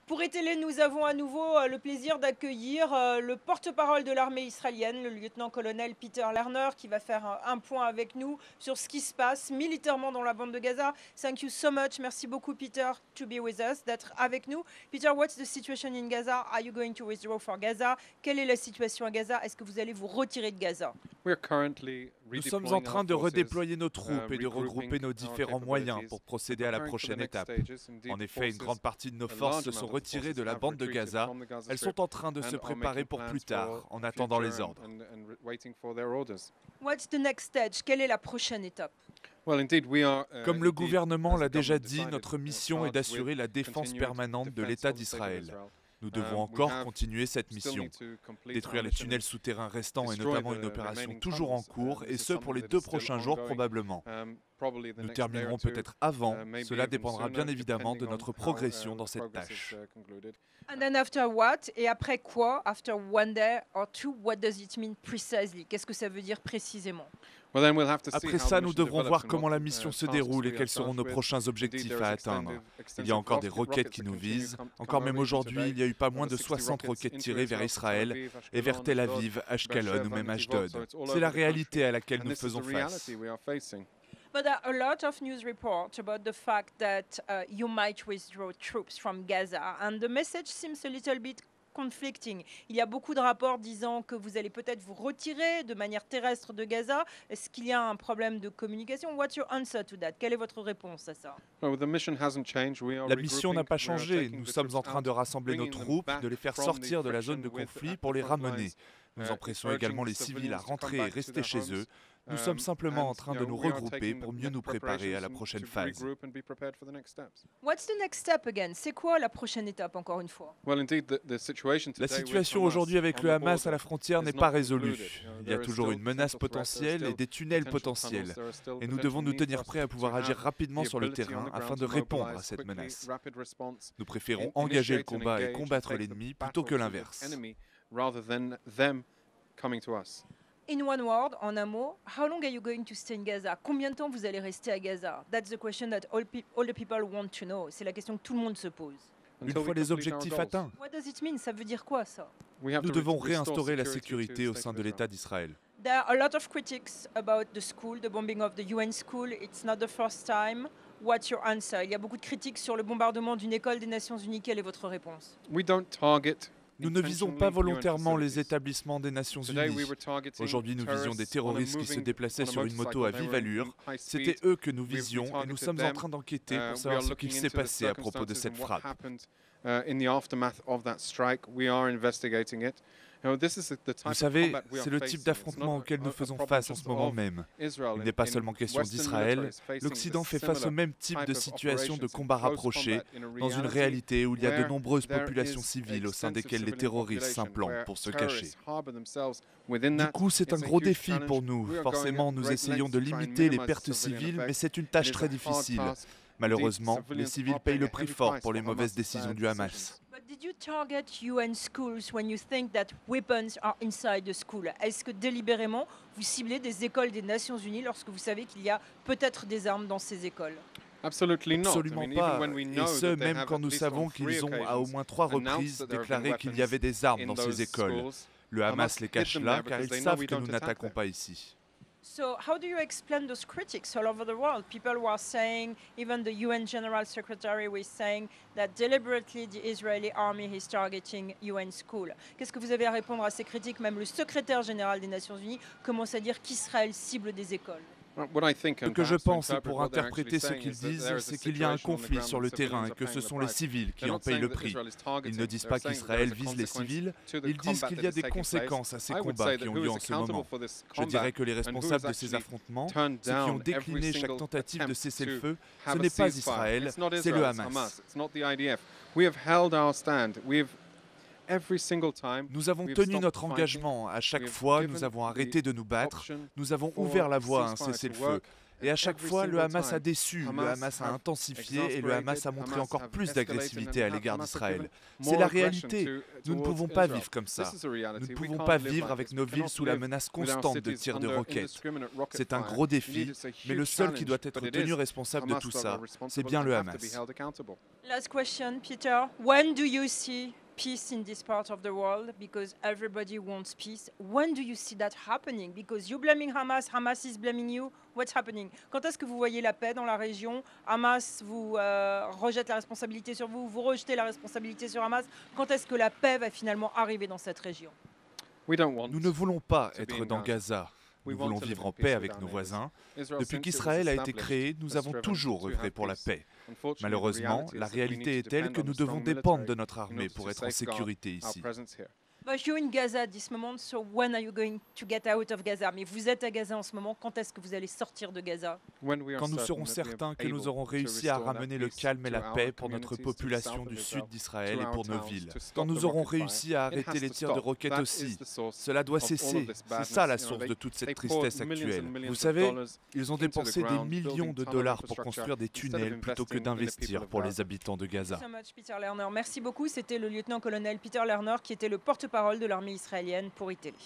Pour étaler, nous avons à nouveau le plaisir d'accueillir le porte-parole de l'armée israélienne, le lieutenant-colonel Peter Lerner, qui va faire un point avec nous sur ce qui se passe militairement dans la bande de Gaza. Thank you so much. Merci beaucoup, Peter, to be with us, d'être avec nous. Peter, what's the situation in Gaza? Are you going to withdraw for Gaza? Quelle est la situation à Gaza? Est-ce que vous allez vous retirer de Gaza? Nous sommes en train de redéployer nos troupes et de regrouper nos différents moyens pour procéder à la prochaine étape. En effet, une grande partie de nos forces se sont retirées de la bande de Gaza. Elles sont en train de se préparer pour plus tard, en attendant les ordres. What's the next stage? Quelle est la prochaine étape? Comme le gouvernement l'a déjà dit, notre mission est d'assurer la défense permanente de l'État d'Israël. Nous devons encore continuer cette mission. Détruire les tunnels souterrains restants est notamment une opération toujours en cours, et ce pour les 2 prochains jours probablement. Nous terminerons peut-être avant, cela dépendra bien évidemment de notre progression dans cette tâche. And then after what? Et après quoi? After one day or two, what does it mean precisely? Qu'est-ce que ça veut dire précisément? Après ça, nous devrons voir comment la mission se déroule et quels seront nos prochains objectifs à atteindre. Il y a encore des roquettes qui nous visent. Encore même aujourd'hui, il y a eu pas moins de 60 roquettes tirées vers Israël et vers Tel Aviv, Ashkelon ou même Ashdod. C'est la réalité à laquelle nous faisons face. But there are a lot of news reports about the fact that you might withdraw troops from Gaza, and the message seems a little bit conflicting. Il y a beaucoup de rapports disant que vous allez peut-être vous retirer de manière terrestre de Gaza. Est-ce qu'il y a un problème de communication? What's your answer to that? Quelle est votre réponse à ça? La mission n'a pas changé. Nous sommes en train de rassembler nos troupes, de les faire sortir de la zone de conflit pour les ramener. Nous empressons également les civils à rentrer et rester chez eux. Nous sommes simplement en train de nous regrouper pour mieux nous préparer à la prochaine phase. What's the next step again? C'est quoi la prochaine étape encore une fois? La situation aujourd'hui avec le Hamas à la frontière n'est pas résolue. Il y a toujours une menace potentielle et des tunnels potentiels. Et nous devons nous tenir prêts à pouvoir agir rapidement sur le terrain afin de répondre à cette menace. Nous préférons engager le combat et combattre l'ennemi plutôt que l'inverse. In one word, en un mot, how long are you going to stay in Gaza? Combien de temps vous allez rester à Gaza? That's the question that all the people want to know. C'est la question que tout le monde se pose. Une fois les objectifs atteints, What does it mean? Ça veut dire quoi ça? nous devons réinstaurer la sécurité au sein de l'État d'Israël. There are a lot of critics about the school, the bombing of the UN school. It's not the first time. What's your answer? Il y a beaucoup de critiques sur le bombardement d'une école des Nations Unies. Quelle est votre réponse? Nous ne visons pas volontairement les établissements des Nations Unies. Aujourd'hui, nous visions des terroristes qui se déplaçaient sur une moto à vive allure. C'était eux que nous visions et nous sommes en train d'enquêter pour savoir ce qu'il s'est passé à propos de cette frappe. Vous savez, c'est le type d'affrontement auquel nous faisons face en ce moment même. Il n'est pas seulement question d'Israël. L'Occident fait face au même type de situation de combat rapproché, dans une réalité où il y a de nombreuses populations civiles au sein desquelles les terroristes s'implantent pour se cacher. Du coup, c'est un gros défi pour nous. Forcément, nous essayons de limiter les pertes civiles, mais c'est une tâche très difficile. Malheureusement, les civils payent le prix fort pour les mauvaises décisions du Hamas. But did you target UN schools when you think that weapons are inside the school? Est-ce que délibérément vous ciblez des écoles des Nations Unies lorsque vous savez qu'il y a peut-être des armes dans ces écoles? Absolument pas. Et ce, même quand nous savons qu'ils ont à au moins 3 reprises déclaré qu'il y avait des armes dans ces écoles. Le Hamas les cache là car ils savent que nous n'attaquons pas ici. So how do you explain those critics all over the world? People were saying, even the UN General Secretary was saying that deliberately the Israeli army is targeting UN school. Qu'est-ce que vous avez à répondre à ces critiques? Même le secrétaire général des Nations Unies commence à dire qu'Israël cible des écoles. Ce que je pense, et pour interpréter ce qu'ils disent, c'est qu'il y a un conflit sur le terrain et que ce sont les civils qui en payent le prix. Ils ne disent pas qu'Israël vise les civils, ils disent qu'il y a des conséquences à ces combats qui ont lieu en ce moment. Je dirais que les responsables de ces affrontements, ceux qui ont décliné chaque tentative de cesser le feu, ce n'est pas Israël, c'est le Hamas. Nous avons tenu notre engagement. À chaque fois, nous avons arrêté de nous battre. Nous avons ouvert la voie à un cessez-le-feu. Et à chaque fois, le Hamas a déçu, le Hamas a intensifié et le Hamas a montré encore plus d'agressivité à l'égard d'Israël. C'est la réalité. Nous ne pouvons pas vivre comme ça. Nous ne pouvons pas vivre avec nos villes sous la menace constante de tirs de roquettes. C'est un gros défi, mais le seul qui doit être tenu responsable de tout ça, c'est bien le Hamas. Last question, Peter. When do you see peace in this part of the world? Because everybody wants peace. When do you see that happening? Because you're blaming Hamas, Hamas is blaming you. What's happening? Quand est-ce que vous voyez la paix dans la région? Hamas vous rejette la responsabilité sur vous, vous rejetez la responsabilité sur Hamas. Quand est-ce que la paix va finalement arriver dans cette région? Nous ne voulons pas être dans Gaza. Nous voulons vivre en paix avec nos voisins. Depuis qu'Israël a été créé, nous avons toujours œuvré pour la paix. Malheureusement, la réalité est telle que nous devons dépendre de notre armée pour être en sécurité ici. But you're in Gaza at this moment, so when are you going to get out of Gaza? Mais vous êtes à Gaza en ce moment, quand est-ce que vous allez sortir de Gaza? Quand nous serons certains que nous aurons réussi à ramener le calme et la paix pour notre population du sud d'Israël et pour nos villes. Quand nous aurons réussi à arrêter les tirs de roquettes aussi. Cela doit cesser. C'est ça la source de toute cette tristesse actuelle. Vous savez, ils ont dépensé des millions de dollars pour construire des tunnels plutôt que d'investir pour les habitants de Gaza. Peter Lerner. Merci beaucoup. C'était le lieutenant-colonel Peter Lerner qui était le porte-parole de l'armée israélienne pour iTélé.